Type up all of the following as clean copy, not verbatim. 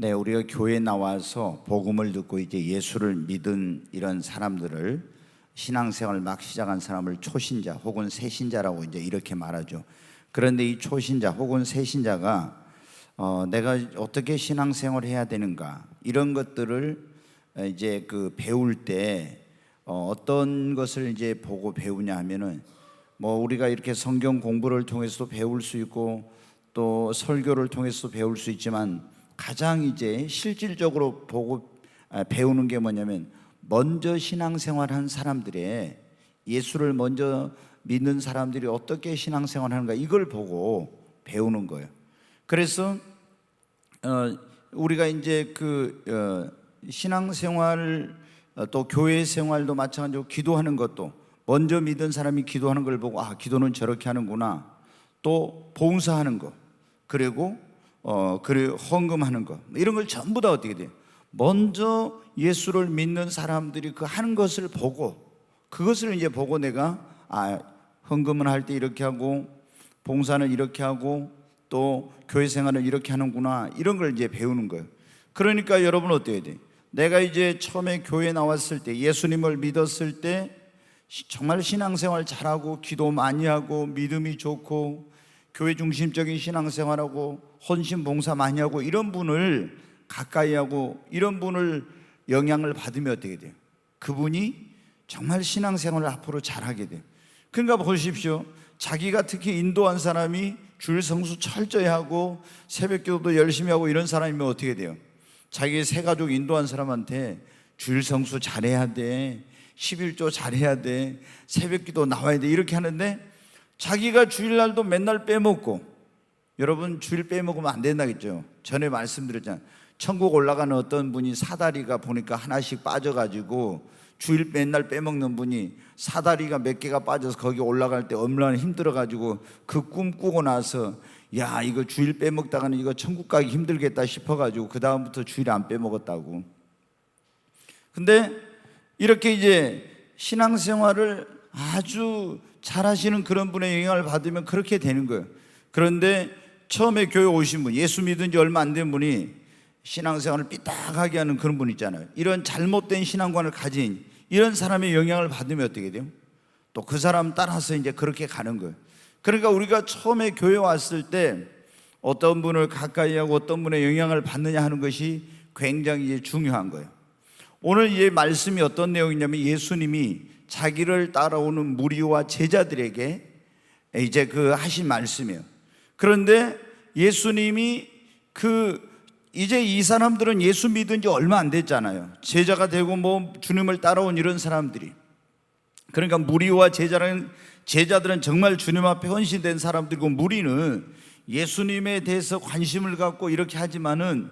네, 우리가 교회에 나와서 복음을 듣고 이제 예수를 믿은 이런 사람들을, 신앙생활 막 시작한 사람을 초신자 혹은 새신자라고 이제 이렇게 말하죠. 그런데 이 초신자 혹은 새신자가 내가 어떻게 신앙생활을 해야 되는가, 이런 것들을 이제 배울 때 어떤 것을 이제 보고 배우냐 하면은, 우리가 이렇게 성경 공부를 통해서도 배울 수 있고 또 설교를 통해서도 배울 수 있지만, 가장 이제 실질적으로 보고 배우는 게 뭐냐면, 먼저 신앙생활한 사람들의, 예수를 먼저 믿는 사람들이 어떻게 신앙생활하는가, 이걸 보고 배우는 거예요. 그래서 우리가 이제 신앙생활, 또 교회 생활도 마찬가지로 기도하는 것도 먼저 믿은 사람이 기도하는 걸 보고, 기도는 저렇게 하는구나. 또 봉사하는 거, 그리고 헌금하는 거, 이런 걸 전부 다 어떻게 돼요? 먼저 예수를 믿는 사람들이 그 하는 것을 보고, 그것을 이제 보고 내가 헌금은 할 때 이렇게 하고, 봉사는 이렇게 하고, 또 교회 생활은 이렇게 하는구나, 이런 걸 이제 배우는 거예요. 그러니까 여러분 어떻게 돼요? 내가 이제 처음에 교회에 나왔을 때, 예수님을 믿었을 때 정말 신앙생활 잘하고 기도 많이 하고 믿음이 좋고 교회 중심적인 신앙생활하고 헌신 봉사 많이 하고, 이런 분을 가까이 하고 이런 분을 영향을 받으면 어떻게 돼요? 그분이 정말 신앙생활을 앞으로 잘하게 돼요. 그러니까 보십시오, 자기가 특히 인도한 사람이 주일 성수 철저히 하고 새벽기도도 열심히 하고 이런 사람이면 어떻게 돼요? 자기 새 가족 인도한 사람한테 주일 성수 잘해야 돼, 11조 잘해야 돼, 새벽기도 나와야 돼, 이렇게 하는데 자기가 주일날도 맨날 빼먹고, 여러분 주일 빼먹으면 안 된다겠죠. 전에 말씀드렸잖아요. 천국 올라가는 어떤 분이 사다리가 보니까 하나씩 빠져가지고, 주일 맨날 빼먹는 분이 사다리가 몇 개가 빠져서 거기 올라갈 때 얼마나 힘들어가지고 그 꿈 꾸고 나서, 야, 이거 주일 빼먹다가는 이거 천국 가기 힘들겠다 싶어가지고 그 다음부터 주일 안 빼먹었다고. 근데 이렇게 이제 신앙생활을 아주 잘하시는 그런 분의 영향을 받으면 그렇게 되는 거예요. 그런데 처음에 교회 오신 분, 예수 믿은 지 얼마 안 된 분이 신앙생활을 삐딱하게 하는 그런 분 있잖아요. 이런 잘못된 신앙관을 가진 이런 사람의 영향을 받으면 어떻게 돼요? 또 그 사람 따라서 이제 그렇게 가는 거예요. 그러니까 우리가 처음에 교회 왔을 때 어떤 분을 가까이 하고 어떤 분의 영향을 받느냐 하는 것이 굉장히 이제 중요한 거예요. 오늘 이 말씀이 어떤 내용이냐면, 예수님이 자기를 따라오는 무리와 제자들에게 이제 하신 말씀이에요. 그런데 예수님이 이제 이 사람들은 예수 믿은 지 얼마 안 됐잖아요. 제자가 되고 주님을 따라온 이런 사람들이. 그러니까 무리와 제자들은 정말 주님 앞에 헌신된 사람들이고, 무리는 예수님에 대해서 관심을 갖고 이렇게 하지만은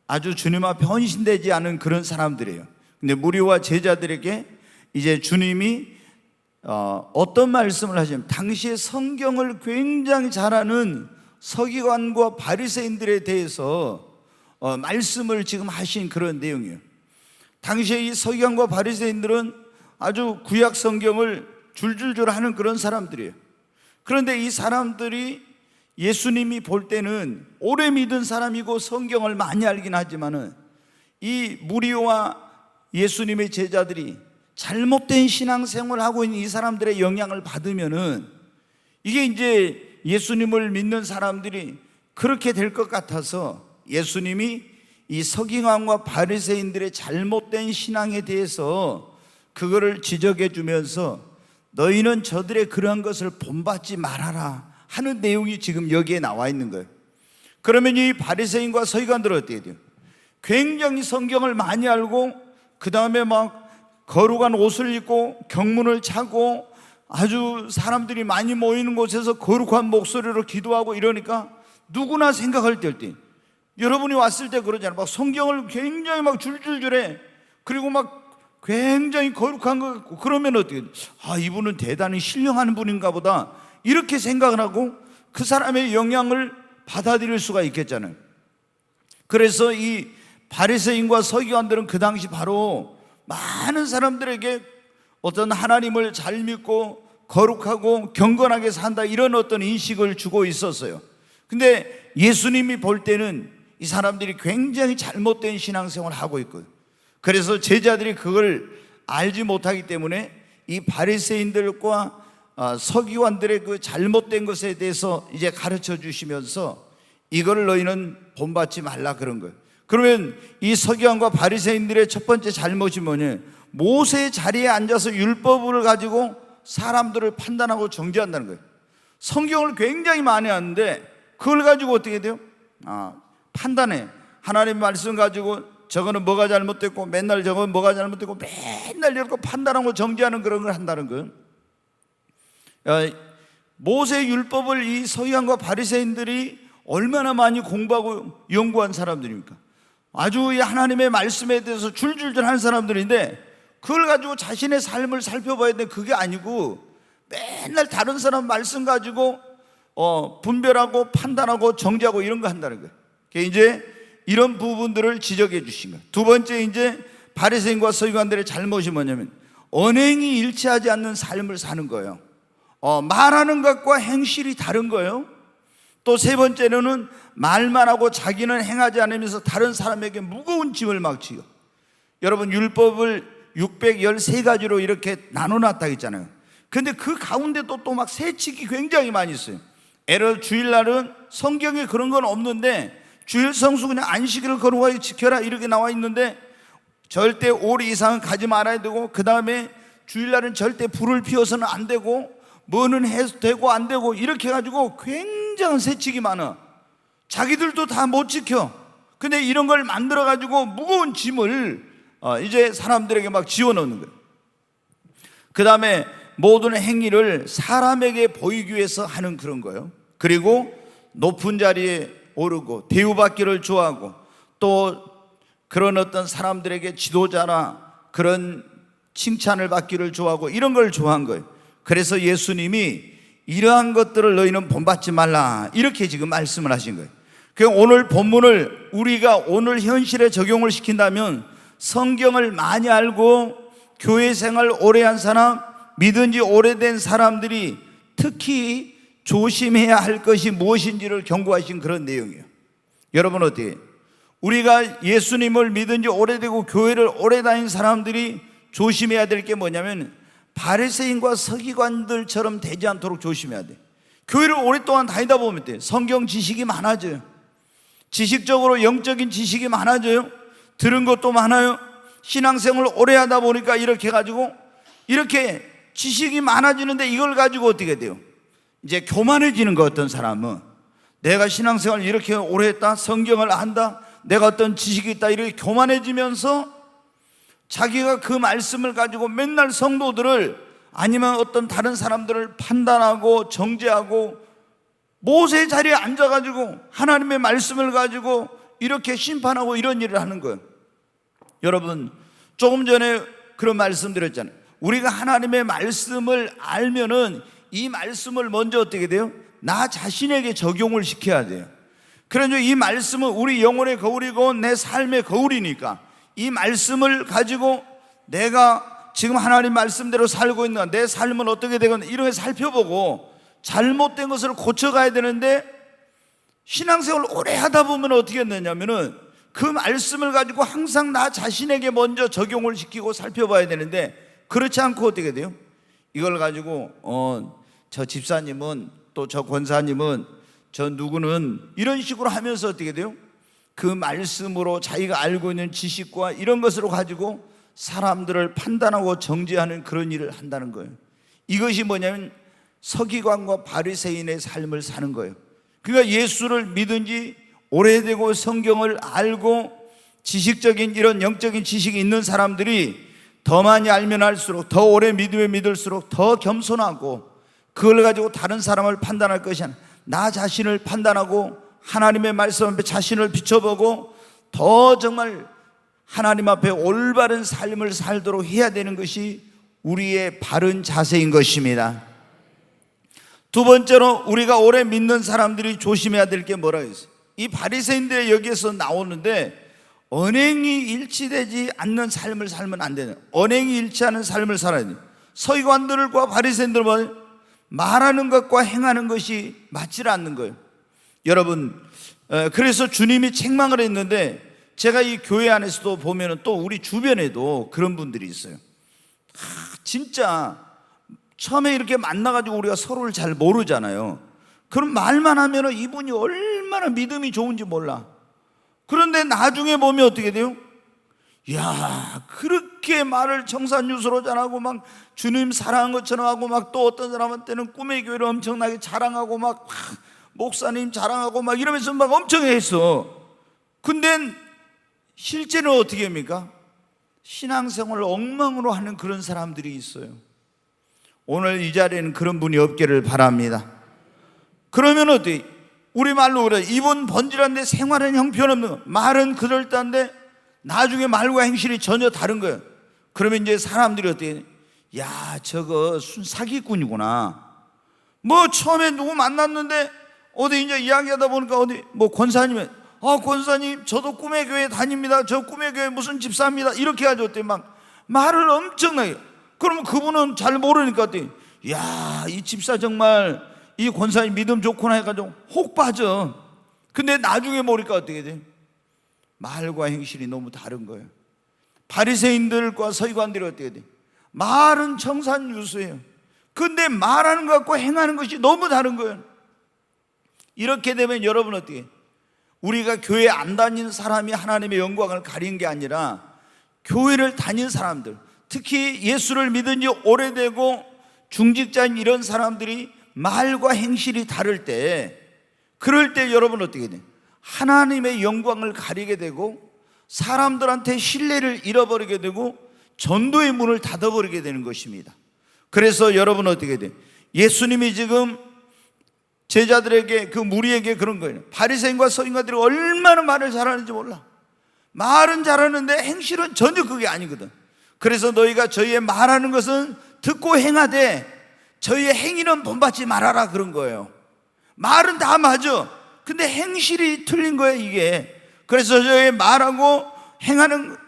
아주 주님 앞에 헌신되지 않은 그런 사람들이에요. 근데 무리와 제자들에게 이제 주님이 어떤 말씀을 하시냐면, 당시에 성경을 굉장히 잘 아는 서기관과 바리새인들에 대해서 말씀을 지금 하신 그런 내용이에요. 당시에 이 서기관과 바리새인들은 아주 구약 성경을 줄줄줄 하는 그런 사람들이에요. 그런데 이 사람들이 예수님이 볼 때는 오래 믿은 사람이고 성경을 많이 알긴 하지만은, 이 무리와 예수님의 제자들이 잘못된 신앙생활을 하고 있는 이 사람들의 영향을 받으면은, 이게 이제 예수님을 믿는 사람들이 그렇게 될 것 같아서 예수님이 이 서기관과 바리새인들의 잘못된 신앙에 대해서 그거를 지적해 주면서, 너희는 저들의 그러한 것을 본받지 말아라 하는 내용이 지금 여기에 나와 있는 거예요. 그러면 이 바리새인과 서기관들은 어떻게 돼요? 굉장히 성경을 많이 알고, 그 다음에 거룩한 옷을 입고 경문을 차고 아주 사람들이 많이 모이는 곳에서 거룩한 목소리로 기도하고 이러니까 누구나 생각할 때, 여러분이 왔을 때 그러잖아요. 성경을 굉장히 줄줄줄해. 그리고 굉장히 거룩한 것 같고, 그러면 어떻게 돼? 이분은 대단히 신령한 분인가 보다, 이렇게 생각을 하고 그 사람의 영향을 받아들일 수가 있겠잖아요. 그래서 이 바리새인과 서기관들은 그 당시 바로 많은 사람들에게 어떤 하나님을 잘 믿고 거룩하고 경건하게 산다, 이런 어떤 인식을 주고 있었어요. 근데 예수님이 볼 때는 이 사람들이 굉장히 잘못된 신앙생활을 하고 있거든요. 그래서 제자들이 그걸 알지 못하기 때문에 이 바리새인들과 서기관들의 그 잘못된 것에 대해서 이제 가르쳐 주시면서 이걸 너희는 본받지 말라 그런 거예요. 그러면 이 서기관과 바리새인들의 첫 번째 잘못이 뭐냐? 모세의 자리에 앉아서 율법을 가지고 사람들을 판단하고 정죄한다는 거예요. 성경을 굉장히 많이 하는데 그걸 가지고 어떻게 돼요? 판단해. 하나님의 말씀 가지고 저거는 뭐가 잘못됐고, 맨날 저거는 뭐가 잘못됐고, 맨날 이렇게 판단하고 정죄하는 그런 걸 한다는 거예요. 모세 율법을 이 서기관과 바리새인들이 얼마나 많이 공부하고 연구한 사람들입니까? 아주 이 하나님의 말씀에 대해서 줄줄줄 하는 사람들인데 그걸 가지고 자신의 삶을 살펴봐야 되는데 그게 아니고 맨날 다른 사람 말씀 가지고 분별하고 판단하고 정죄하고 이런 거 한다는 거예요. 이제 이런 부분들을 지적해 주신 거예요. 두 번째, 이제 바리새인과 서기관들의 잘못이 뭐냐면 언행이 일치하지 않는 삶을 사는 거예요. 말하는 것과 행실이 다른 거예요. 또 세 번째로는 말만 하고 자기는 행하지 않으면서 다른 사람에게 무거운 짐을 막 지요. 여러분, 율법을 613가지로 이렇게 나눠놨다 했잖아요. 근데 그 가운데도 또 막 세칙이 굉장히 많이 있어요. 예를 주일날은 성경에 그런 건 없는데 주일 성수 그냥 안식일을 거룩하게 지켜라 이렇게 나와 있는데 절대 오리 이상은 가지 말아야 되고, 그 다음에 주일날은 절대 불을 피워서는 안 되고, 뭐는 해도 되고 안 되고 이렇게 해가지고 굉장한 세칙이 많아. 자기들도 다 못 지켜. 근데 이런 걸 만들어 가지고 무거운 짐을 이제 사람들에게 막 지어놓는 거예요. 그 다음에 모든 행위를 사람에게 보이기 위해서 하는 그런 거예요. 그리고 높은 자리에 오르고 대우받기를 좋아하고, 또 그런 어떤 사람들에게 지도자나 그런 칭찬을 받기를 좋아하고 이런 걸 좋아한 거예요. 그래서 예수님이 이러한 것들을 너희는 본받지 말라 이렇게 지금 말씀을 하신 거예요. 그럼 오늘 본문을 우리가 오늘 현실에 적용을 시킨다면 성경을 많이 알고 교회 생활 오래 한 사람, 믿은 지 오래된 사람들이 특히 조심해야 할 것이 무엇인지를 경고하신 그런 내용이에요. 여러분, 어때요? 우리가 예수님을 믿은 지 오래되고 교회를 오래 다닌 사람들이 조심해야 될 게 뭐냐면 바리새인과 서기관들처럼 되지 않도록 조심해야 돼. 교회를 오랫동안 다니다 보면 돼. 성경 지식이 많아져요. 지식적으로 영적인 지식이 많아져요. 들은 것도 많아요. 신앙생활을 오래 하다 보니까 이렇게 가지고 이렇게 지식이 많아지는데 이걸 가지고 어떻게 돼요? 이제 교만해지는 거. 어떤 사람은 내가 신앙생활을 이렇게 오래 했다, 성경을 안다, 내가 어떤 지식이 있다, 이렇게 교만해지면서 자기가 그 말씀을 가지고 맨날 성도들을 아니면 어떤 다른 사람들을 판단하고 정죄하고 모세의 자리에 앉아가지고 하나님의 말씀을 가지고 이렇게 심판하고 이런 일을 하는 거예요. 여러분, 조금 전에 그런 말씀 드렸잖아요. 우리가 하나님의 말씀을 알면은 이 말씀을 먼저 어떻게 돼요? 나 자신에게 적용을 시켜야 돼요. 그러니 이 말씀은 우리 영혼의 거울이고 내 삶의 거울이니까 이 말씀을 가지고 내가 지금 하나님 말씀대로 살고 있는 내 삶은 어떻게 되건 이런 걸 살펴보고 잘못된 것을 고쳐가야 되는데, 신앙생활을 오래 하다 보면 어떻게 되냐면은 그 말씀을 가지고 항상 나 자신에게 먼저 적용을 시키고 살펴봐야 되는데 그렇지 않고 어떻게 돼요? 이걸 가지고 저 집사님은 또 저 권사님은 저 누구는 이런 식으로 하면서 어떻게 돼요? 그 말씀으로 자기가 알고 있는 지식과 이런 것으로 가지고 사람들을 판단하고 정죄하는 그런 일을 한다는 거예요. 이것이 뭐냐면 서기관과 바리새인의 삶을 사는 거예요. 그러니까 예수를 믿은 지 오래되고 성경을 알고 지식적인 이런 영적인 지식이 있는 사람들이 더 많이 알면 알수록, 더 오래 믿으면 믿을수록 더 겸손하고, 그걸 가지고 다른 사람을 판단할 것이 아니라 나 자신을 판단하고 하나님의 말씀 앞에 자신을 비춰보고 더 정말 하나님 앞에 올바른 삶을 살도록 해야 되는 것이 우리의 바른 자세인 것입니다. 두 번째로 우리가 오래 믿는 사람들이 조심해야 될 게 뭐라 했어요? 이 바리새인들의 여기에서 나오는데 언행이 일치되지 않는 삶을 살면 안 되는, 언행이 일치하는 삶을 살아야 돼요. 서기관들과 바리새인들은 말하는 것과 행하는 것이 맞지 않는 거예요. 여러분, 그래서 주님이 책망을 했는데, 제가 이 교회 안에서도 보면은 또 우리 주변에도 그런 분들이 있어요. 진짜 처음에 이렇게 만나가지고 우리가 서로를 잘 모르잖아요. 그럼 말만 하면은 이분이 얼마나 믿음이 좋은지 몰라. 그런데 나중에 보면 어떻게 돼요? 야, 그렇게 말을 청산유수로 잘하고 막 주님 사랑한 것처럼 하고, 막 또 어떤 사람한테는 꿈의 교회를 엄청나게 자랑하고 막 목사님 자랑하고 막 이러면서 막 엄청 했어. 근데 실제는 어떻게 합니까? 신앙생활을 엉망으로 하는 그런 사람들이 있어요. 오늘 이 자리에는 그런 분이 없기를 바랍니다. 그러면 어때? 우리 말로 그래, 이분 번질한데 생활은 형편없는 거, 말은 그럴듯한데 나중에 말과 행실이 전혀 다른 거예요. 그러면 이제 사람들이 어떻게, 야, 저거 사기꾼이구나. 뭐 처음에 누구 만났는데 어디 이제 이야기하다 보니까 어디 뭐 권사님은, 권사님 저도 꿈의 교회 다닙니다. 저 꿈의 교회 무슨 집사입니다. 이렇게 하죠. 막 말을 엄청나게. 그러면 그분은 잘 모르니까 어때, 야, 이 집사 정말 이 권사님 믿음 좋구나 해가지고 혹 빠져. 근데 나중에 모르니까 어떻게 돼? 말과 행실이 너무 다른 거예요. 바리새인들과 서기관들이 어떻게 돼? 말은 청산유수예요. 근데 말하는 것 같고 행하는 것이 너무 다른 거예요. 이렇게 되면 여러분 어떻게, 우리가 교회 안 다니는 사람이 하나님의 영광을 가린 게 아니라 교회를 다닌 사람들, 특히 예수를 믿은 지 오래되고 중직자인 이런 사람들이 말과 행실이 다를 때, 그럴 때 여러분 어떻게 돼? 하나님의 영광을 가리게 되고 사람들한테 신뢰를 잃어버리게 되고 전도의 문을 닫아버리게 되는 것입니다. 그래서 여러분 어떻게 돼? 예수님이 지금 제자들에게, 그 무리에게 그런 거예요. 바리새인과 서기관들이 얼마나 말을 잘하는지 몰라. 말은 잘하는데 행실은 전혀 그게 아니거든. 그래서 너희가 저희의 말하는 것은 듣고 행하되 저희의 행위는 본받지 말아라, 그런 거예요. 말은 다 맞아. 근데 행실이 틀린 거예요, 이게. 그래서 저희 말하고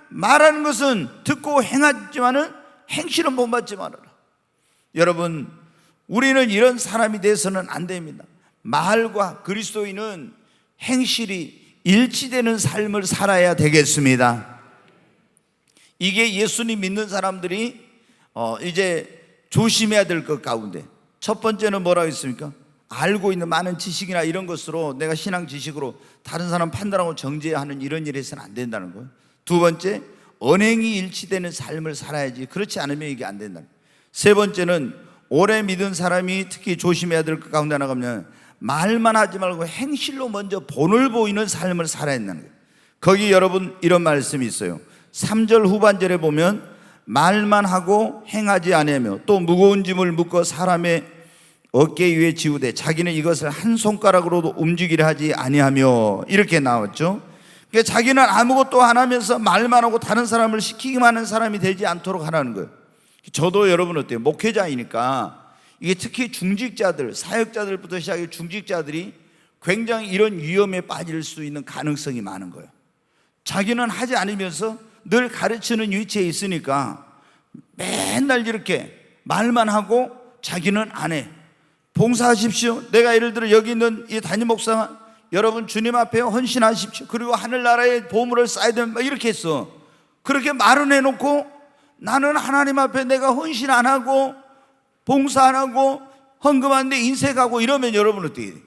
말하는 것은 듣고 행하지만은 행실은 본받지 말아라. 여러분, 우리는 이런 사람이 돼서는 안 됩니다. 말과 그리스도인은 행실이 일치되는 삶을 살아야 되겠습니다. 이게 예수님 믿는 사람들이 이제 조심해야 될 것 가운데 첫 번째는 뭐라고 했습니까? 알고 있는 많은 지식이나 이런 것으로 내가 신앙 지식으로 다른 사람 판단하고 정죄하는 이런 일을 해서는 안 된다는 거예요. 두 번째, 언행이 일치되는 삶을 살아야지. 그렇지 않으면 이게 안 된다는 거예요. 세 번째는 오래 믿은 사람이 특히 조심해야 될 것 가운데 하나가 뭐냐면, 말만 하지 말고 행실로 먼저 본을 보이는 삶을 살아야 한다는 거예요. 거기 여러분 이런 말씀이 있어요. 3절 후반절에 보면 말만 하고 행하지 아니하며 또 무거운 짐을 묶어 사람의 어깨 위에 지우되 자기는 이것을 한 손가락으로도 움직이려 하지 아니하며, 이렇게 나왔죠. 그러니까 자기는 아무것도 안 하면서 말만 하고 다른 사람을 시키기만 하는 사람이 되지 않도록 하라는 거예요. 저도 여러분 어때요? 목회자이니까 이게 특히 중직자들, 사역자들부터 시작해 중직자들이 굉장히 이런 위험에 빠질 수 있는 가능성이 많은 거예요. 자기는 하지 않으면서 늘 가르치는 위치에 있으니까 맨날 이렇게 말만 하고 자기는 안 해. 봉사하십시오. 내가 예를 들어 여기 있는 이 담임 목사, 여러분 주님 앞에 헌신하십시오. 그리고 하늘나라의 보물을 쌓아야 된다, 이렇게 했어. 그렇게 말은 해놓고 나는 하나님 앞에 내가 헌신 안 하고 봉사 안 하고 헌금하는데 인색하고 이러면 여러분 어떻게 돼요?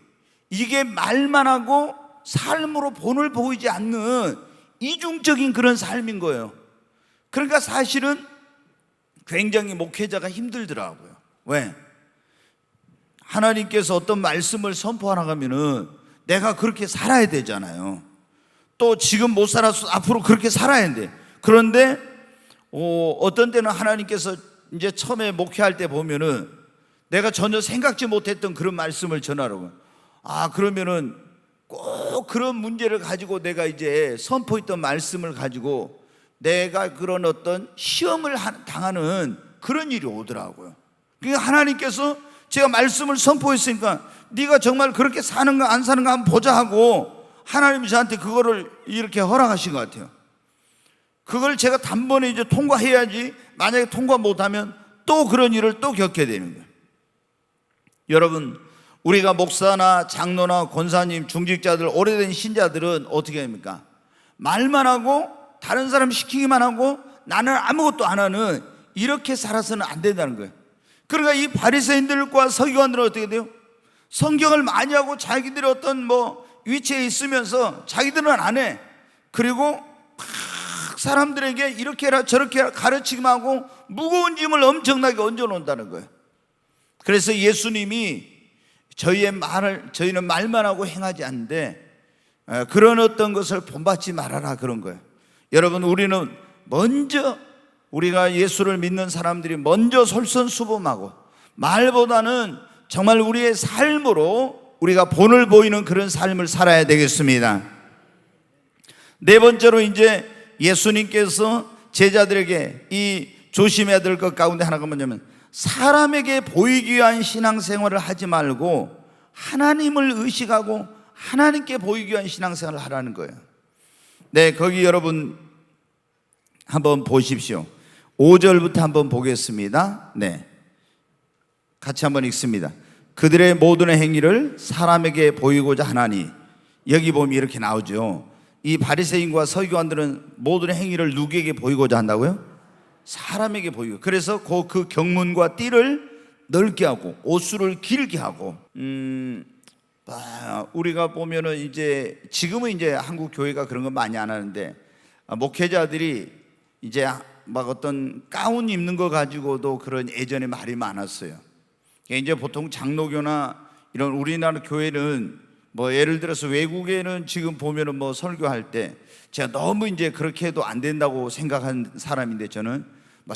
이게 말만 하고 삶으로 본을 보이지 않는 이중적인 그런 삶인 거예요. 그러니까 사실은 굉장히 목회자가 힘들더라고요. 왜? 하나님께서 어떤 말씀을 선포하나가면은 내가 그렇게 살아야 되잖아요. 또 지금 못 살아서 앞으로 그렇게 살아야 돼. 그런데 어떤 때는 하나님께서 이제 처음에 목회할 때 보면은 내가 전혀 생각지 못했던 그런 말씀을 전하라고. 그러면은 꼭 그런 문제를 가지고 내가 이제 선포했던 말씀을 가지고 내가 그런 어떤 시험을 당하는 그런 일이 오더라고요. 그러니까 하나님께서 제가 말씀을 선포했으니까 네가 정말 그렇게 사는가 안 사는가 한번 보자 하고 하나님이 저한테 그거를 이렇게 허락하신 것 같아요. 그걸 제가 단번에 이제 통과해야지, 만약에 통과 못하면 또 그런 일을 또 겪게 되는 거예요. 여러분, 우리가 목사나 장로나 권사님, 중직자들, 오래된 신자들은 어떻게 합니까? 말만 하고 다른 사람 시키기만 하고 나는 아무것도 안 하는, 이렇게 살아서는 안 된다는 거예요. 그러니까 이 바리새인들과 서기관들은 어떻게 돼요? 성경을 많이 하고 자기들이 어떤 위치에 있으면서 자기들은 안 해. 그리고 막 사람들에게 이렇게 해라 저렇게 해라 가르치기만 하고 무거운 짐을 엄청나게 얹어놓는다는 거예요. 그래서 예수님이 저희는 말만 하고 행하지 않는데 그런 어떤 것을 본받지 말아라 그런 거예요. 여러분, 우리는 먼저, 우리가 예수를 믿는 사람들이 먼저 솔선수범하고 말보다는 정말 우리의 삶으로 우리가 본을 보이는 그런 삶을 살아야 되겠습니다. 네 번째로 이제 예수님께서 제자들에게 이 조심해야 될 것 가운데 하나가 뭐냐면, 사람에게 보이기 위한 신앙생활을 하지 말고 하나님을 의식하고 하나님께 보이기 위한 신앙생활을 하라는 거예요. 네, 거기 여러분 한번 보십시오. 5절부터 한번 보겠습니다. 네, 같이 한번 읽습니다. 그들의 모든 행위를 사람에게 보이고자 하나니. 여기 보면 이렇게 나오죠. 이 바리새인과 서기관들은 모든 행위를 누구에게 보이고자 한다고요? 사람에게 보이고. 그래서 그 경문과 띠를 넓게 하고 옷수를 길게 하고. 우리가 보면은 이제 지금은 이제 한국 교회가 그런 거 많이 안 하는데, 목회자들이 이제 막 어떤 가운 입는 거 가지고도 그런 예전에 말이 많았어요. 이제 보통 장로교나 이런 우리나라 교회는 예를 들어서 외국에는 지금 보면은 설교할 때 제가 너무 이제 그렇게 해도 안 된다고 생각한 사람인데, 저는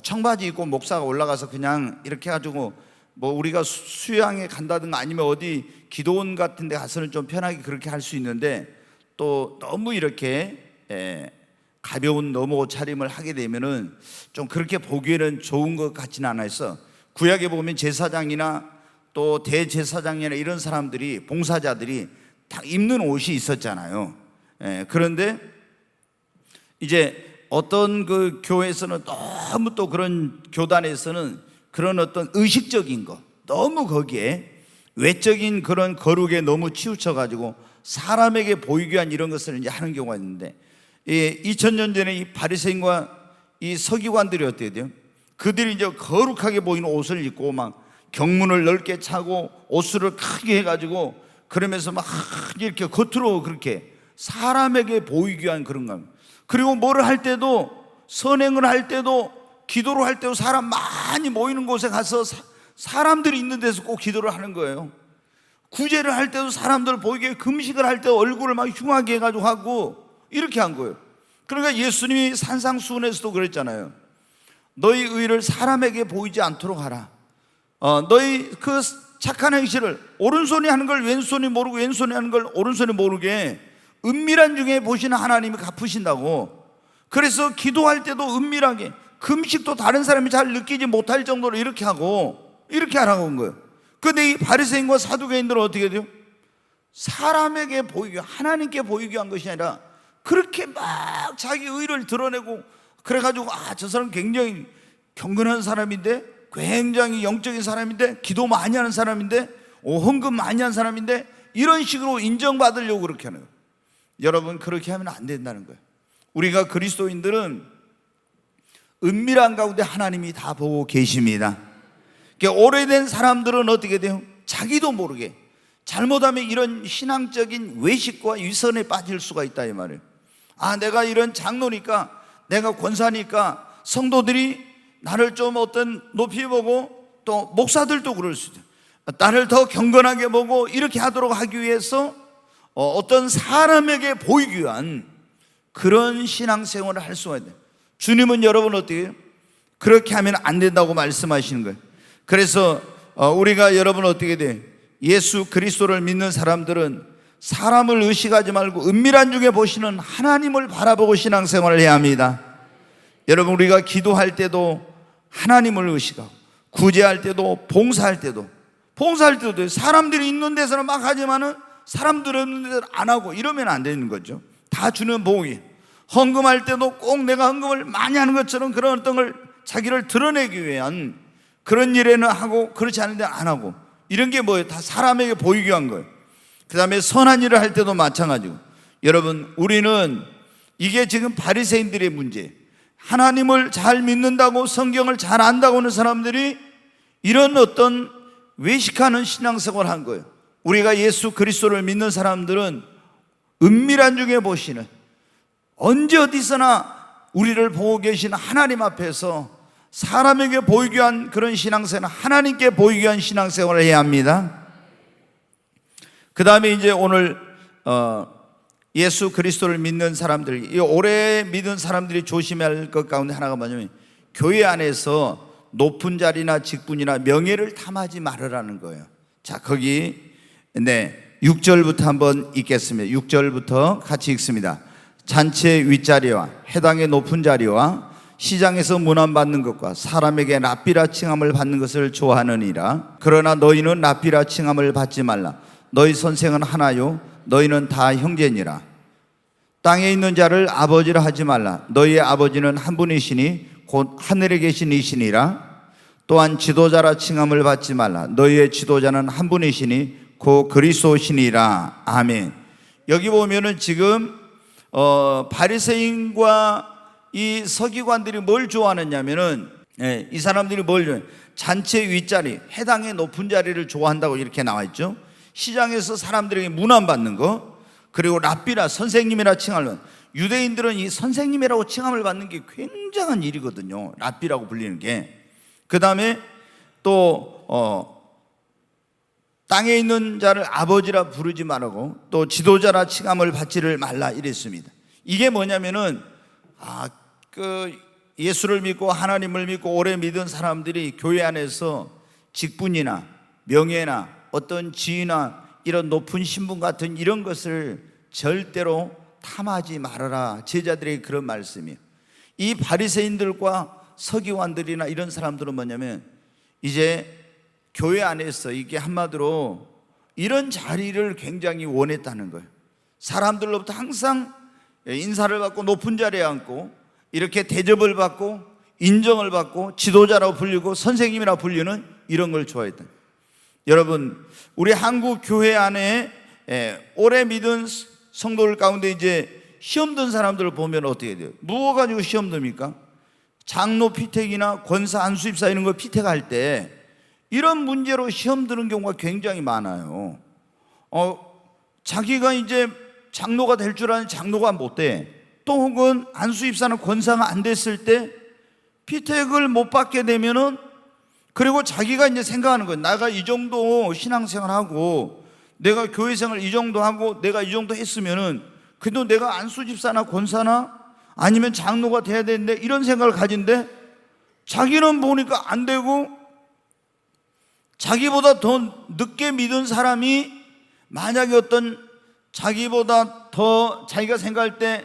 청바지 입고 목사가 올라가서 그냥 이렇게 해가지고 우리가 수양에 간다든가 아니면 어디 기도원 같은 데 가서는 좀 편하게 그렇게 할 수 있는데, 또 너무 이렇게 가벼운 너무 옷차림을 하게 되면은 좀 그렇게 보기에는 좋은 것 같지는 않아서, 구약에 보면 제사장이나 또 대제사장이나 이런 사람들이, 봉사자들이 다 입는 옷이 있었잖아요. 그런데 이제 어떤 그 교회에서는 너무, 또 그런 교단에서는 그런 어떤 의식적인 거, 너무 거기에 외적인 그런 거룩에 너무 치우쳐가지고 사람에게 보이기 위한 이런 것을 이제 하는 경우가 있는데, 2000년 전에 이 바리새인과 이 서기관들이 어떻게 돼요? 그들이 이제 거룩하게 보이는 옷을 입고 막 경문을 넓게 차고 옷수를 크게 해가지고 그러면서 막 이렇게 겉으로 그렇게 사람에게 보이기 위한 그런 겁니다. 그리고 뭐를 할 때도, 선행을 할 때도, 기도를 할 때도 사람 많이 모이는 곳에 가서 사람들이 있는 데서 꼭 기도를 하는 거예요. 구제를 할 때도 사람들 보이게, 금식을 할 때 얼굴을 막 흉하게 해가지고 하고 이렇게 한 거예요. 그러니까 예수님이 산상수훈에서도 그랬잖아요. 너희 의를 사람에게 보이지 않도록 하라. 너희 그 착한 행실을 오른손이 하는 걸 왼손이 모르고 왼손이 하는 걸 오른손이 모르게 은밀한 중에 보시는 하나님이 갚으신다고. 그래서 기도할 때도 은밀하게, 금식도 다른 사람이 잘 느끼지 못할 정도로 이렇게 하고 이렇게 하라고 한 거예요. 그런데 이 바리새인과 사두개인들은 어떻게 돼요? 사람에게 보이기, 하나님께 보이기 위한 것이 아니라 그렇게 막 자기 의를 드러내고, 그래가지고 저 사람 굉장히 경건한 사람인데, 굉장히 영적인 사람인데, 기도 많이 하는 사람인데, 헌금 많이 하는 사람인데, 이런 식으로 인정받으려고 그렇게 하는 거예요. 여러분, 그렇게 하면 안 된다는 거예요. 우리가 그리스도인들은 은밀한 가운데 하나님이 다 보고 계십니다. 그러니까 오래된 사람들은 어떻게 돼요? 자기도 모르게 잘못하면 이런 신앙적인 외식과 위선에 빠질 수가 있다 이 말이에요. 내가 이런 장로니까, 내가 권사니까 성도들이 나를 좀 어떤 높이 보고, 또 목사들도 그럴 수도 있어요. 나를 더 경건하게 보고 이렇게 하도록 하기 위해서 어떤 사람에게 보이기 위한 그런 신앙생활을 할 수가 있어요. 주님은 여러분 어떻게 해요? 그렇게 하면 안 된다고 말씀하시는 거예요. 그래서 우리가 여러분 어떻게 돼요? 예수 그리스도를 믿는 사람들은 사람을 의식하지 말고 은밀한 중에 보시는 하나님을 바라보고 신앙생활을 해야 합니다. 여러분, 우리가 기도할 때도 하나님을 의식하고, 구제할 때도, 봉사할 때도 사람들이 있는 데서는 막 하지만은 사람들 없는 데서는 안 하고 이러면 안 되는 거죠. 다 주는 복이. 헌금할 때도 꼭 내가 헌금을 많이 하는 것처럼 그런 어떤 걸 자기를 드러내기 위한 그런 일에는 하고, 그렇지 않은 데는 안 하고. 이런 게 뭐예요? 다 사람에게 보이게 한 거예요. 그 다음에 선한 일을 할 때도 마찬가지고. 여러분, 우리는 이게 지금 바리새인들의 문제, 하나님을 잘 믿는다고 성경을 잘 안다고 하는 사람들이 이런 어떤 외식하는 신앙생활을 한 거예요. 우리가 예수 그리스도를 믿는 사람들은 은밀한 중에 보시는, 언제 어디서나 우리를 보고 계시는 하나님 앞에서 사람에게 보이게 한 그런 신앙생활, 하나님께 보이게 한 신앙생활을 해야 합니다. 그 다음에 이제 오늘 예수 그리스도를 믿는 사람들, 이 오래 믿은 사람들이 조심해야 할 것 가운데 하나가 뭐냐면, 교회 안에서 높은 자리나 직분이나 명예를 탐하지 말으라는 거예요. 자, 거기 6절부터 한번 읽겠습니다. 6절부터 같이 읽습니다. 잔치 윗자리와 해당의 높은 자리와 시장에서 문안받는 것과 사람에게 랍비라 칭함을 받는 것을 좋아하느니라. 그러나 너희는 랍비라 칭함을 받지 말라. 너희 선생은 하나요 너희는 다 형제니라. 땅에 있는 자를 아버지라 하지 말라. 너희의 아버지는 한 분이시니 곧 하늘에 계신 이시니라. 또한 지도자라 칭함을 받지 말라. 너희의 지도자는 한 분이시니 곧 그리스도시니라. 아멘. 여기 보면은 지금 바리새인과 이 서기관들이 뭘 좋아하느냐면은, 이 사람들이 뭘 좋아해요? 잔치의 윗자리, 해당의 높은 자리를 좋아한다고 이렇게 나와 있죠. 시장에서 사람들에게 문안받는 거, 그리고 랍비라 선생님이라 칭함을, 유대인들은 이 선생님이라고 칭함을 받는 게 굉장한 일이거든요. 랍비라고 불리는 게. 그 다음에 또 땅에 있는 자를 아버지라 부르지 말고 또 지도자라 칭함을 받지를 말라 이랬습니다. 이게 뭐냐면은 예수를 믿고 하나님을 믿고 오래 믿은 사람들이 교회 안에서 직분이나 명예나 어떤 지위나 이런 높은 신분 같은 이런 것을 절대로 탐하지 말아라. 제자들에게 그런 말씀이에요. 이 바리새인들과 서기관들이나 이런 사람들은 뭐냐면, 이제 교회 안에서 이게 한마디로 이런 자리를 굉장히 원했다는 거예요. 사람들로부터 항상 인사를 받고 높은 자리에 앉고 이렇게 대접을 받고 인정을 받고 지도자라고 불리고 선생님이라고 불리는 이런 걸 좋아했다. 여러분, 우리 한국 교회 안에 오래 믿은 성도들 가운데 이제 시험 든 사람들을 보면 어떻게 돼요? 무엇 가지고 시험 듭니까? 장로 피택이나 권사 안수입사 이런 거 피택할 때 이런 문제로 시험 드는 경우가 굉장히 많아요. 자기가 이제 장로가 될 줄 아는 장로가 못 돼. 또 혹은 안수입사나 권사가 안 됐을 때 피택을 못 받게 되면은, 그리고 자기가 이제 생각하는 거예요. 내가 이 정도 신앙생활하고 내가 교회생활 이 정도 하고 내가 이 정도 했으면은 그래도 내가 안수집사나 권사나 아니면 장로가 돼야 되는데, 이런 생각을 가진데 자기는 보니까 안 되고, 자기보다 더 늦게 믿은 사람이 만약에 어떤 자기보다 더 자기가 생각할 때,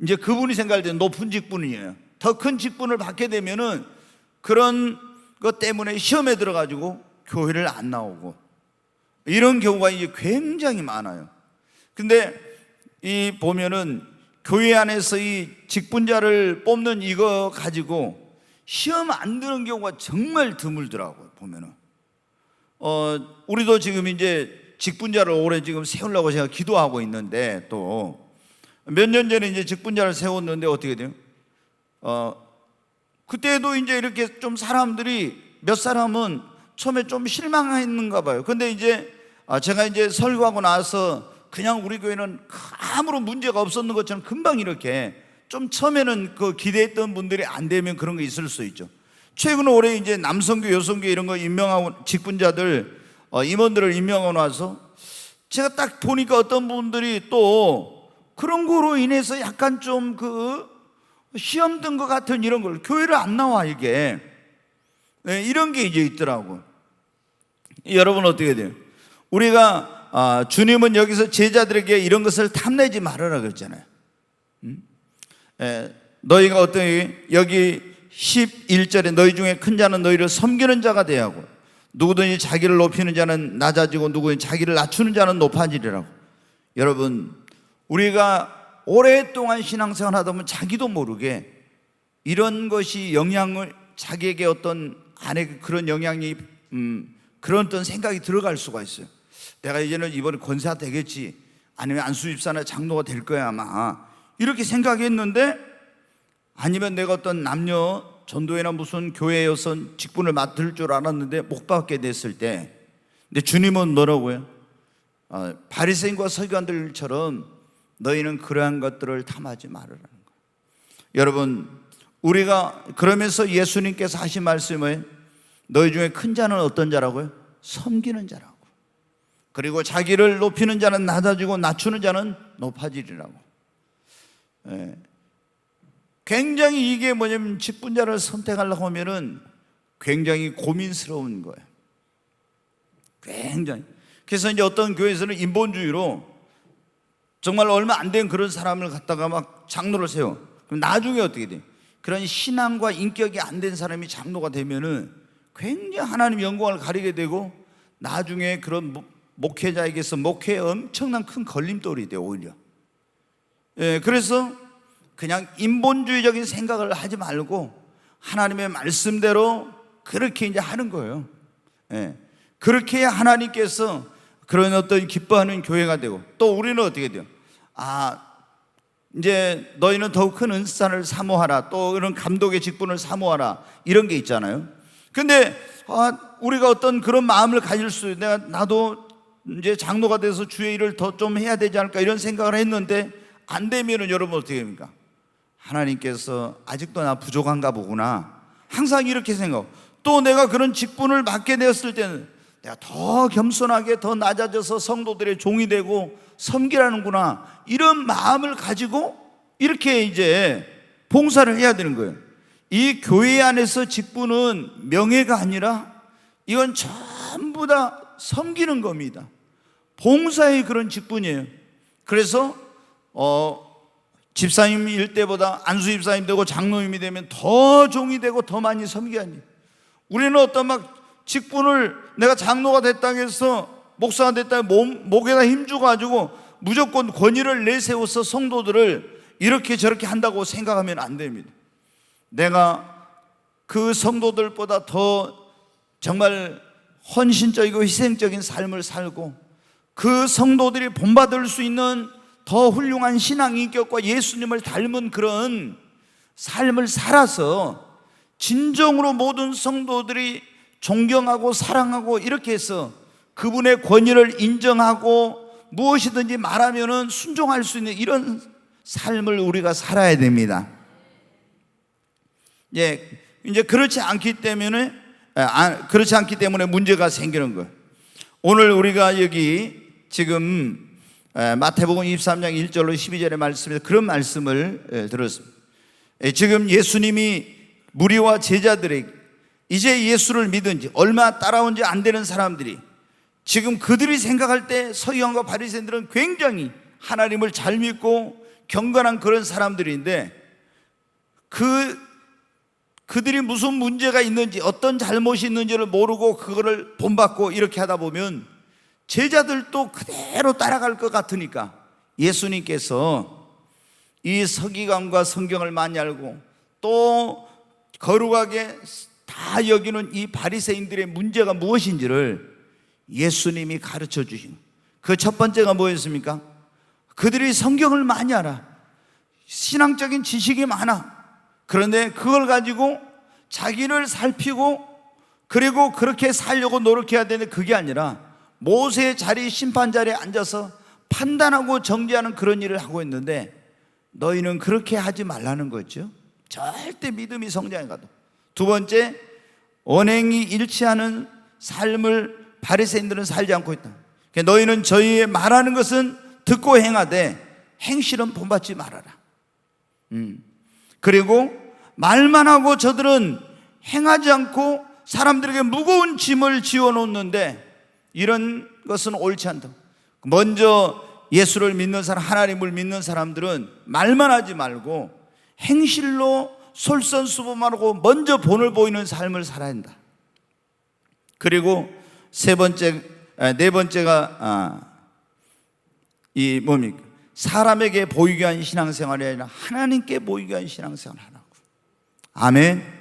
이제 그분이 생각할 때 높은 직분이에요. 더 큰 직분을 받게 되면은 그런 것 때문에 시험에 들어가지고 교회를 안 나오고, 이런 경우가 이제 굉장히 많아요. 근데 이 보면은 교회 안에서 이 직분자를 뽑는 이거 가지고 시험 안 드는 경우가 정말 드물더라고요. 보면은 우리도 지금 이제 직분자를 올해 지금 세우려고 제가 기도하고 있는데, 또 몇 년 전에 이제 직분자를 세웠는데 어떻게 돼요? 그때도 이제 이렇게 좀 사람들이 몇 사람은 처음에 좀 실망했는가 봐요. 근데 이제 제가 이제 설교하고 나서 그냥 우리 교회는 아무런 문제가 없었는 것처럼 금방 이렇게 좀 처음에는 그 기대했던 분들이 안 되면 그런 게 있을 수 있죠. 최근에 올해 이제 남성교, 여성교 이런 거 임명하고 직분자들, 임원들을 임명하고 나서 제가 딱 보니까 어떤 분들이 또 그런 거로 인해서 약간 좀 시험 든 것 같은 이런 걸, 교회를 안 나와 이게. 이런 게 이제 있더라고. 여러분 어떻게 돼요? 우리가 주님은 여기서 제자들에게 이런 것을 탐내지 말아라 그랬잖아요. 너희가 여기 11절에 너희 중에 큰 자는 너희를 섬기는 자가 되야 하고 누구든지 자기를 높이는 자는 낮아지고 누구든지 자기를 낮추는 자는 높아지리라고. 여러분, 우리가 오랫동안 신앙생활 하다 보면 자기도 모르게 이런 것이 영향을, 자기에게 어떤 안에 그런 영향이 그런 어떤 생각이 들어갈 수가 있어요. 내가 이제는 이번에 권사가 되겠지, 아니면 안수집사나 장로가 될 거야 아마, 이렇게 생각했는데, 아니면 내가 어떤 남녀 전도회나 무슨 교회에서 직분을 맡을 줄 알았는데 못 받게 됐을 때, 근데 주님은 뭐라고요? 바리새인과 서기관들처럼 너희는 그러한 것들을 탐하지 말으라는 거예요. 여러분, 우리가 그러면서 예수님께서 하신 말씀은 너희 중에 큰 자는 어떤 자라고요? 섬기는 자라고. 그리고 자기를 높이는 자는 낮아지고 낮추는 자는 높아지리라고. 굉장히 이게 뭐냐면 직분자를 선택하려고 하면은 굉장히 고민스러운 거예요. 굉장히. 그래서 이제 어떤 교회에서는 인본주의로 정말 얼마 안 된 그런 사람을 갖다가 막 장로를 세워. 그럼 나중에 어떻게 돼? 그런 신앙과 인격이 안 된 사람이 장로가 되면은 굉장히 하나님 영광을 가리게 되고, 나중에 그런 목회자에게서 목회에 엄청난 큰 걸림돌이 돼요, 오히려. 그래서 그냥 인본주의적인 생각을 하지 말고 하나님의 말씀대로 그렇게 이제 하는 거예요. 그렇게 해야 하나님께서 그런 어떤 기뻐하는 교회가 되고, 또 우리는 어떻게 돼요? 이제 너희는 더욱 큰 은사를 사모하라, 또 이런 감독의 직분을 사모하라, 이런 게 있잖아요. 근데 우리가 어떤 그런 마음을 가질 수, 나도 이제 장로가 돼서 주의 일을 더 좀 해야 되지 않을까, 이런 생각을 했는데 안 되면은 여러분 어떻게 됩니까? 하나님께서 아직도 나 부족한가 보구나, 항상 이렇게 생각하고, 또 내가 그런 직분을 맡게 되었을 때는 내가 더 겸손하게 더 낮아져서 성도들의 종이 되고 섬기라는구나, 이런 마음을 가지고 이렇게 이제 봉사를 해야 되는 거예요. 이 교회 안에서 직분은 명예가 아니라 이건 전부 다 섬기는 겁니다. 봉사의 그런 직분이에요. 그래서 집사님일 때보다 안수집사님 되고 장로님이 되면 더 종이 되고 더 많이 섬겨야지. 우리는 어떤 막 직분을, 내가 장로가 됐다고 해서 목사가 됐다고 목에다 힘주가지고 무조건 권위를 내세워서 성도들을 이렇게 저렇게 한다고 생각하면 안 됩니다. 내가 그 성도들보다 더 정말 헌신적이고 희생적인 삶을 살고, 그 성도들이 본받을 수 있는 더 훌륭한 신앙 인격과 예수님을 닮은 그런 삶을 살아서 진정으로 모든 성도들이 존경하고 사랑하고, 이렇게 해서 그분의 권위를 인정하고 무엇이든지 말하면은 순종할 수 있는 이런 삶을 우리가 살아야 됩니다. 이제 그렇지 않기 때문에 문제가 생기는 거예요. 오늘 우리가 여기 지금 마태복음 23장 1절로 12절의 말씀에서 그런 말씀을 들었습니다. 지금 예수님이 무리와 제자들에게, 이제 예수를 믿은 지 얼마 따라온 지 안 되는 사람들이, 지금 그들이 생각할 때 서기관과 바리새인들은 굉장히 하나님을 잘 믿고 경건한 그런 사람들인데, 그들이 무슨 문제가 있는지, 어떤 잘못이 있는지를 모르고 그거를 본받고 이렇게 하다 보면 제자들도 그대로 따라갈 것 같으니까 예수님께서 이 서기관과 성경을 많이 알고 또 거룩하게 다 여기는 이 바리새인들의 문제가 무엇인지를 예수님이 가르쳐 주신, 그 첫 번째가 뭐였습니까? 그들이 성경을 많이 알아, 신앙적인 지식이 많아. 그런데 그걸 가지고 자기를 살피고 그리고 그렇게 살려고 노력해야 되는데, 그게 아니라 모세의 자리, 심판 자리에 앉아서 판단하고 정죄하는 그런 일을 하고 있는데, 너희는 그렇게 하지 말라는 거죠. 절대 믿음이 성장해 가도. 두 번째, 언행이 일치하는 삶을 바리새인들은 살지 않고 있다. 너희는 저희의 말하는 것은 듣고 행하되 행실은 본받지 말아라. 그리고 말만 하고 저들은 행하지 않고 사람들에게 무거운 짐을 지어놓는데, 이런 것은 옳지 않다. 먼저 예수를 믿는 사람, 하나님을 믿는 사람들은 말만 하지 말고 행실로 솔선수범하고 먼저 본을 보이는 삶을 살아야 한다. 그리고 네 번째가 이 뭡니까? 사람에게 보이게 한 신앙생활이 아니라 하나님께 보이게 한 신앙생활을 하라고. 아멘.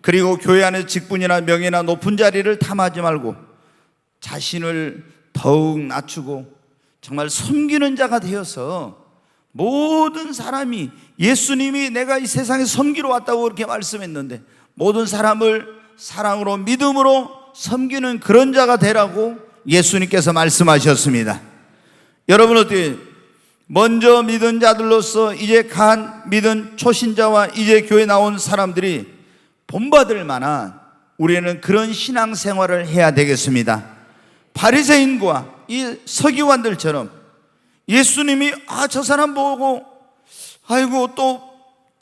그리고 교회 안에서 직분이나 명예나 높은 자리를 탐하지 말고 자신을 더욱 낮추고 정말 섬기는 자가 되어서 모든 사람이, 예수님이 내가 이 세상에 섬기러 왔다고 그렇게 말씀했는데, 모든 사람을 사랑으로 믿음으로 섬기는 그런 자가 되라고 예수님께서 말씀하셨습니다. 여러분 어떻게 먼저 믿은 자들로서 이제 간 믿은 초신자와 이제 교회 나온 사람들이 본받을 만한 우리는 그런 신앙생활을 해야 되겠습니다. 바리새인과 이 서기관들처럼 예수님이 저 사람 보고 아이고 또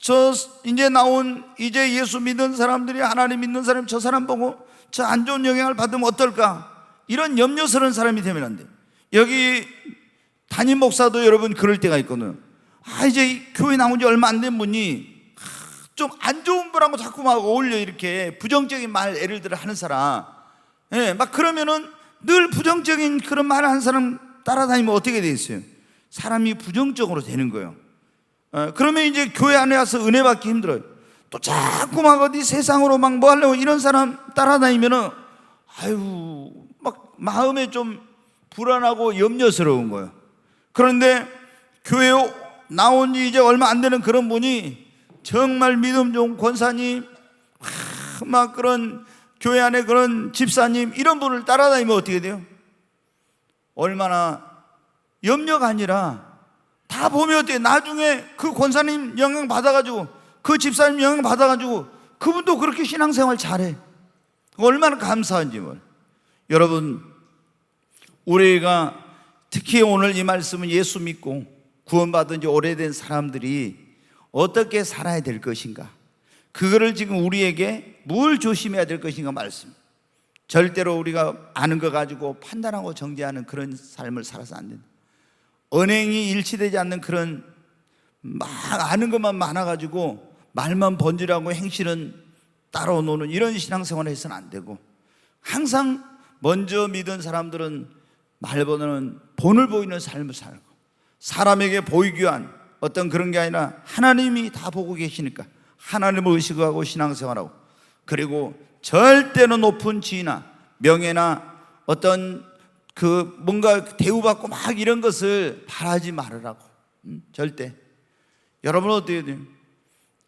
저 이제 나온 이제 예수 믿는 사람들이, 하나님 믿는 사람이 저 사람 보고 저 안 좋은 영향을 받으면 어떨까, 이런 염려스러운 사람이 되면 안 돼. 여기 담임 목사도 여러분 그럴 때가 있거든요. 이제 교회 나온 지 얼마 안 된 분이 좀 안 좋은 분하고 자꾸 막 어울려, 이렇게 부정적인 말 예를 들어 하는 사람, 막 그러면은 늘 부정적인 그런 말을 하는 사람 따라다니면 어떻게 되겠어요? 사람이 부정적으로 되는 거예요. 그러면 이제 교회 안에 와서 은혜 받기 힘들어요. 또 자꾸 막 어디 세상으로 막 뭐 하려고 이런 사람 따라다니면은 막 마음에 좀 불안하고 염려스러운 거예요. 그런데 교회에 나온 지 이제 얼마 안 되는 그런 분이 정말 믿음 좋은 권사님, 막 그런 교회 안에 그런 집사님, 이런 분을 따라다니면 어떻게 돼요? 얼마나 염려가 아니라 다 보면 어때요? 나중에 그 권사님 영향 받아가지고, 그 집사님 영향 받아가지고 그분도 그렇게 신앙생활 잘해. 얼마나 감사한지 뭘. 여러분, 우리가 특히 오늘 이 말씀은 예수 믿고 구원받은 지 오래된 사람들이 어떻게 살아야 될 것인가, 그거를 지금 우리에게 뭘 조심해야 될 것인가 말씀. 절대로 우리가 아는 거 가지고 판단하고 정죄하는 그런 삶을 살아서 안 된다. 언행이 일치되지 않는 그런 막 아는 것만 많아가지고 말만 번지르고 행실은 따로 노는 이런 신앙생활을 해서는 안 되고, 항상 먼저 믿은 사람들은 말보다는 본을 보이는 삶을 살고, 사람에게 보이기 위한 어떤 그런 게 아니라 하나님이 다 보고 계시니까 하나님을 의식하고 신앙생활하고, 그리고 절대로 높은 지위나 명예나 어떤 그 뭔가 대우받고 막 이런 것을 바라지 말으라고. 절대. 여러분 어떻게 돼요?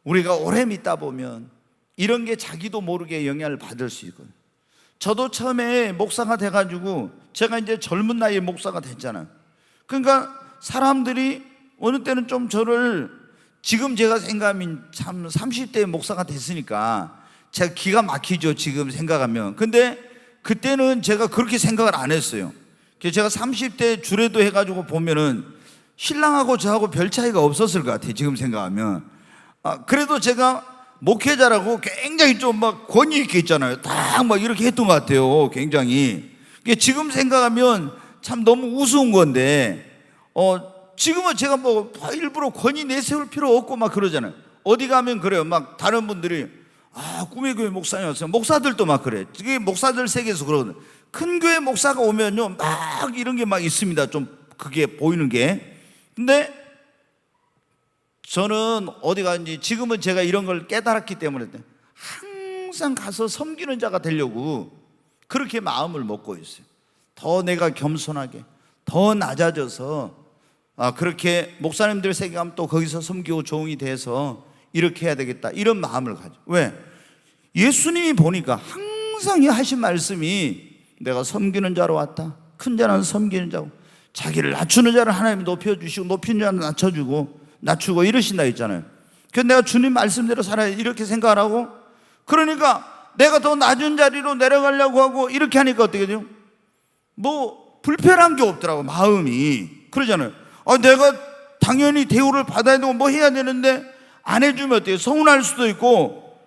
우리가 오래 믿다 보면 이런 게 자기도 모르게 영향을 받을 수 있거든요. 저도 처음에 목사가 돼가지고 제가 이제 젊은 나이에 목사가 됐잖아요. 그러니까 사람들이 어느 때는 좀 저를, 지금 제가 생각하면 참 30대에 목사가 됐으니까 제가 기가 막히죠, 지금 생각하면. 근데 그때는 제가 그렇게 생각을 안 했어요. 제가 30대 주례도 해가지고 보면은 신랑하고 저하고 별 차이가 없었을 것 같아요, 지금 생각하면. 그래도 제가 목회자라고 굉장히 좀 막 권위 있게 있잖아요. 딱 막 이렇게 했던 것 같아요, 굉장히. 지금 생각하면 참 너무 우스운 건데, 지금은 제가 뭐 일부러 권위 내세울 필요 없고 막 그러잖아요. 어디 가면 그래요. 막 다른 분들이 꿈의 교회 목사님 왔어요. 목사들도 막 그래. 그게 목사들 세계에서 그러거든요. 큰 교회 목사가 오면요, 막 이런 게 막 있습니다. 좀 그게 보이는 게. 근데 저는 어디 가는지, 지금은 제가 이런 걸 깨달았기 때문에 항상 가서 섬기는 자가 되려고 그렇게 마음을 먹고 있어요. 더 내가 겸손하게, 더 낮아져서 그렇게 목사님들 세계 가면 또 거기서 섬기고 종이 돼서 이렇게 해야 되겠다, 이런 마음을 가져. 왜? 예수님이 보니까 항상 하신 말씀이 내가 섬기는 자로 왔다. 큰 자는 섬기는 자고, 자기를 낮추는 자를 하나님이 높여주시고 높이는 자는 낮추고 이러신다 했잖아요. 그래서 내가 주님 말씀대로 살아야, 이렇게 생각을 하고, 그러니까 내가 더 낮은 자리로 내려가려고 하고 이렇게 하니까 어떻게 돼요? 뭐 불편한 게 없더라고, 마음이. 그러잖아요. 내가 당연히 대우를 받아야 되고 뭐 해야 되는데 안 해주면 어때요? 서운할 수도 있고,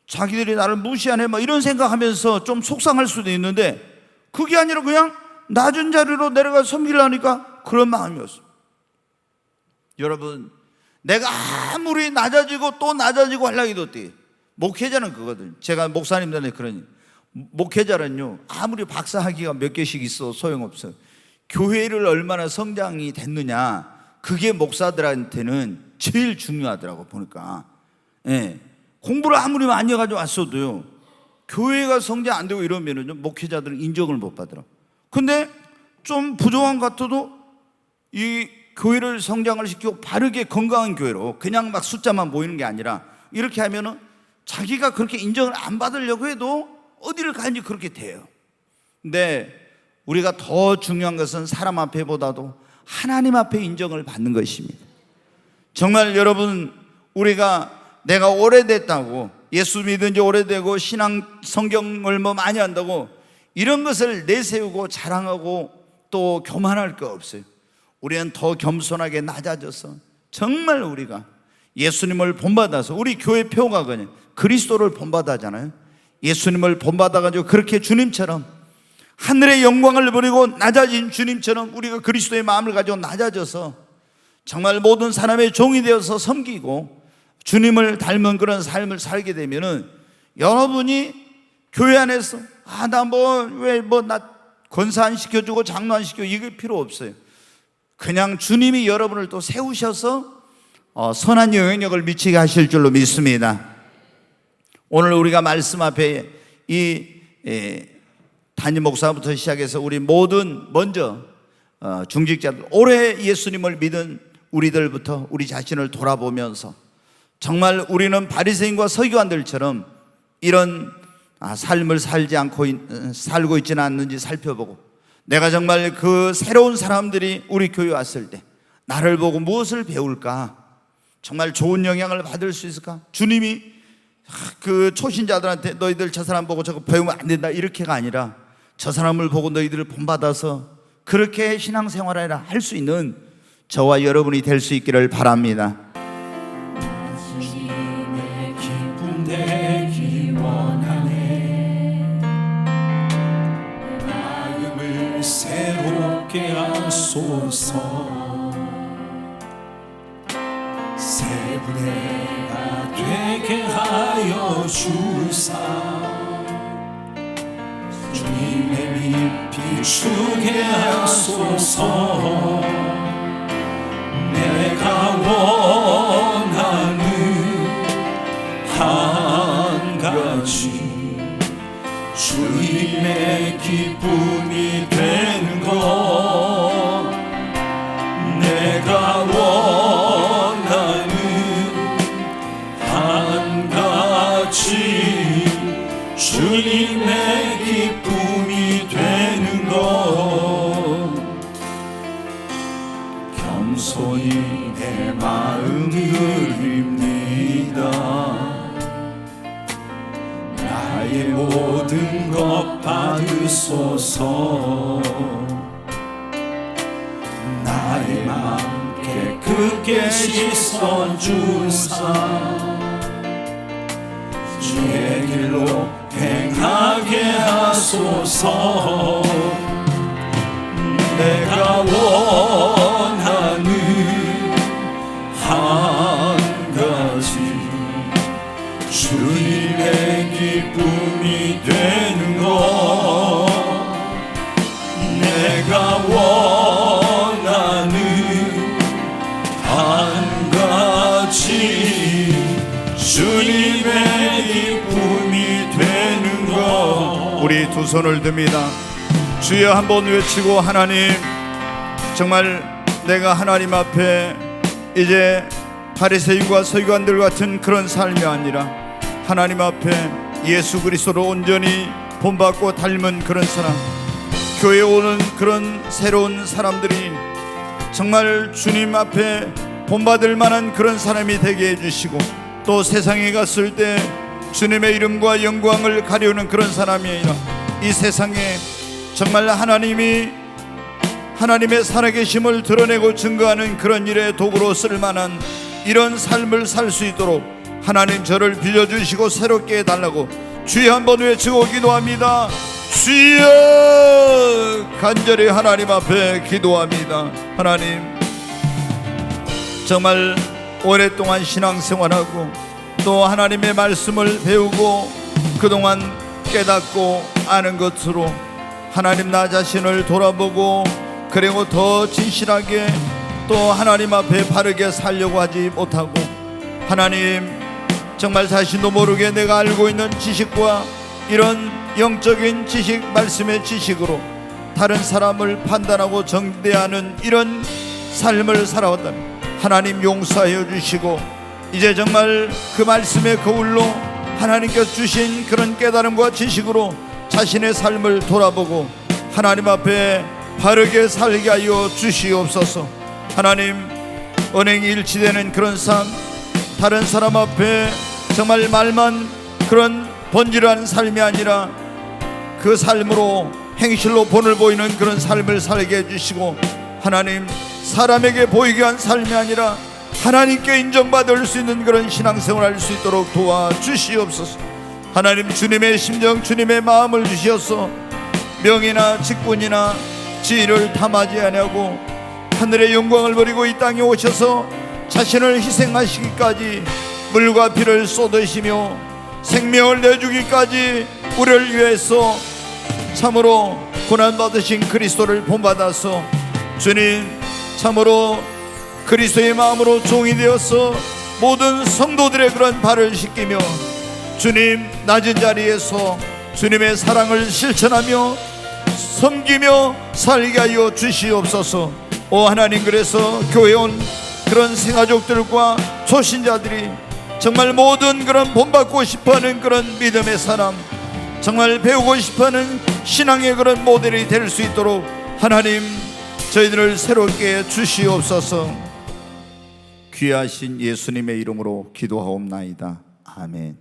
자기들이 나를 무시하네 막 이런 생각하면서 좀 속상할 수도 있는데, 그게 아니라 그냥 낮은 자리로 내려가 섬기려니까 그런 마음이었어요. 여러분, 내가 아무리 낮아지고 또 낮아지고 하려고 해도 어때요? 목회자는 그거든. 제가 목사님들한테 그러니, 목회자는요, 아무리 박사학위가 몇 개씩 있어 소용없어요. 교회를 얼마나 성장이 됐느냐, 그게 목사들한테는 제일 중요하더라고 보니까. 공부를 아무리 많이 해가지고 왔어도요, 교회가 성장 안 되고 이러면은 목회자들은 인정을 못 받더라. 근데 좀 부족한 것 같아도 이 교회를 성장을 시키고 바르게 건강한 교회로, 그냥 막 숫자만 모이는 게 아니라 이렇게 하면은 자기가 그렇게 인정을 안 받으려고 해도 어디를 가는지 그렇게 돼요. 근데 우리가 더 중요한 것은 사람 앞에보다도 하나님 앞에 인정을 받는 것입니다. 정말 여러분, 우리가 내가 오래됐다고, 예수 믿은 지 오래되고 신앙 성경을 뭐 많이 한다고 이런 것을 내세우고 자랑하고 또 교만할 거 없어요. 우리는 더 겸손하게 낮아져서 정말 우리가 예수님을 본받아서, 우리 교회 표가 그냥 그리스도를 본받아잖아요. 예수님을 본받아가지고 그렇게 주님처럼 하늘의 영광을 버리고 낮아진 주님처럼 우리가 그리스도의 마음을 가지고 낮아져서 정말 모든 사람의 종이 되어서 섬기고 주님을 닮은 그런 삶을 살게 되면은 여러분이 교회 안에서 나 나 권사 안 시켜주고 장로 안 시켜주고 이게 필요 없어요. 그냥 주님이 여러분을 또 세우셔서 선한 영향력을 미치게 하실 줄로 믿습니다. 오늘 우리가 말씀 앞에 이 담임 목사부터 시작해서 우리 모든 먼저 중직자들, 오래 예수님을 믿은 우리들부터 우리 자신을 돌아보면서 정말 우리는 바리새인과 서기관들처럼 이런 삶을 살고 있지는 않는지 살펴보고, 내가 정말 그 새로운 사람들이 우리 교회 왔을 때 나를 보고 무엇을 배울까, 정말 좋은 영향을 받을 수 있을까. 주님이 그 초신자들한테 너희들 저 사람 보고 저거 배우면 안 된다 이렇게가 아니라 저 사람을 보고 너희들을 본받아서 그렇게 신앙생활을 할 수 있는 저와 여러분이 될 수 있기를 바랍니다. 주님의 기쁨 되기 원하네. 마음을 새롭게 하소서. 새 부대가 되게 하여 주사. 주님의 빛 비추게 하소서. 내가 원하는 한 가지, 주님의 기쁨이 되는 것. 내가 원하는 한 가지, 주님의 기쁨이 되는 것. 겸손히 내 마음 드립니다. 나의 모든 것 받으소서. 나의 마음 깨끗게 씻어주사. 주의 길로 행하게 하소서. 내가 원하는 한 가지, 주님의 기쁨이 되는 것. 내가 원하는 한 가지, 주님의 기쁨이 되는 것. 우리 두 손을 듭니다. 주여 한번 외치고, 하나님, 정말 내가 하나님 앞에 이제 바리새인과 서기관들 같은 그런 삶이 아니라 하나님 앞에 예수 그리스도로 온전히 본받고 닮은 그런 사람, 교회에 오는 그런 새로운 사람들이 정말 주님 앞에 본받을 만한 그런 사람이 되게 해주시고, 또 세상에 갔을 때 주님의 이름과 영광을 가려는 그런 사람이 아니라 이 세상에 정말 하나님의 살아계심을 드러내고 증거하는 그런 일에 도구로 쓸만한 이런 삶을 살 수 있도록 하나님 저를 빌려주시고 새롭게 해달라고 주여 한번 외치고 기도합니다. 주여, 간절히 하나님 앞에 기도합니다. 하나님, 정말 오랫동안 신앙생활하고 또 하나님의 말씀을 배우고 그동안 깨닫고 아는 것으로 하나님 나 자신을 돌아보고 그리고 더 진실하게 또 하나님 앞에 바르게 살려고 하지 못하고, 하나님 정말 자신도 모르게 내가 알고 있는 지식과 이런 영적인 지식, 말씀의 지식으로 다른 사람을 판단하고 정죄하는 이런 삶을 살아왔다면 하나님 용서하여 주시고, 이제 정말 그 말씀의 거울로 하나님께서 주신 그런 깨달음과 지식으로 자신의 삶을 돌아보고 하나님 앞에 바르게 살게 하여 주시옵소서. 하나님, 언행이 일치되는 그런 삶, 다른 사람 앞에 정말 말만 그런 번지르한 삶이 아니라 그 삶으로 행실로 본을 보이는 그런 삶을 살게 해주시고, 하나님, 사람에게 보이게 한 삶이 아니라 하나님께 인정받을 수 있는 그런 신앙생활을 할 수 있도록 도와주시옵소서. 하나님, 주님의 심정, 주님의 마음을 주시어서 명예나 직분이나 지위를 탐하지 아니하고 하늘의 영광을 버리고 이 땅에 오셔서 자신을 희생하시기까지 물과 피를 쏟으시며 생명을 내주기까지 우리를 위해서 참으로 고난받으신 그리스도를 본받아서 주님, 참으로 그리스도의 마음으로 종이 되어서 모든 성도들의 그런 발을 씻기며 주님 낮은 자리에서 주님의 사랑을 실천하며 섬기며 살게 하여 주시옵소서. 오 하나님, 그래서 교회에 온 그런 생가족들과 초신자들이 정말 모든 그런 본받고 싶어하는 그런 믿음의 사람, 정말 배우고 싶어하는 신앙의 그런 모델이 될 수 있도록 하나님 저희들을 새롭게 주시옵소서. 귀하신 예수님의 이름으로 기도하옵나이다. 아멘.